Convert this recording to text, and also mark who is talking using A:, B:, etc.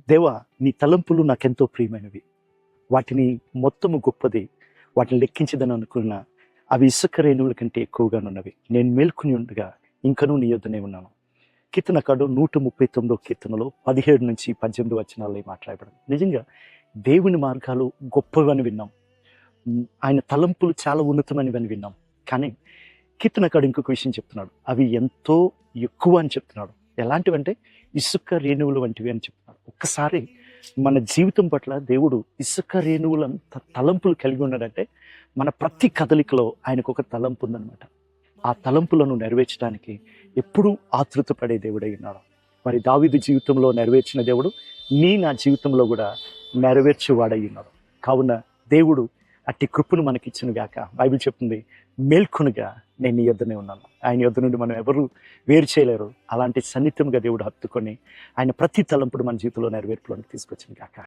A: దేవా, నీ తలంపులు నాకెంతో ప్రియమైనవి, వాటిని మొత్తము గొప్పది, వాటిని లెక్కించదని అనుకున్న అవి ఇసుక రేణువుల కంటే ఎక్కువగానున్నవి. నేను మేల్కొని ఉండగా ఇంకనూ నీ యొద్దనే ఉన్నాను. కీర్తనకారుడు 139 కీర్తనలో 17-18 వచనాల్లో మాట్లాడబడింది. నిజంగా దేవుని మార్గాలు గొప్పవని విన్నాం, ఆయన తలంపులు చాలా ఉన్నతమైనవని విన్నాం. కానీ కీర్తనకారుడు ఇంకొక విషయం చెప్తున్నాడు, అవి ఎంతో ఎక్కువ అని చెప్తున్నాడు. ఎలాంటివంటే ఇసుక రేణువులు వంటివి అని చెప్తున్నాడు. ఒక్కసారి మన జీవితం పట్ల దేవుడు ఇసుక రేణువులంత తలంపులు కలిగి ఉన్నాడంటే మన ప్రతి కదలికలో ఆయనకు ఒక తలంపు ఉందన్నమాట. ఆ తలంపులను నెరవేర్చడానికి ఎప్పుడూ ఆతృతపడే దేవుడై ఉన్నాడు. మరి దావీదు జీవితంలో నెరవేర్చిన దేవుడు నా జీవితంలో కూడా నెరవేర్చేవాడై ఉన్నాడు. కావున దేవుడు అట్టి కృపను మనకిచ్చిన గాక. బైబిల్ చెప్తుంది, మేల్కొనుగా నేను నీ యొద్దనే ఉన్నాను. ఆయన యొద్ద నుండి మనం ఎవరు వేరు చేయలేరు. అలాంటి సన్నిహితంగా దేవుడు హత్తుకొని ఆయన ప్రతి తలంపుడు మన జీవితంలో నెరవేర్పులోకి తీసుకొచ్చిన గాక.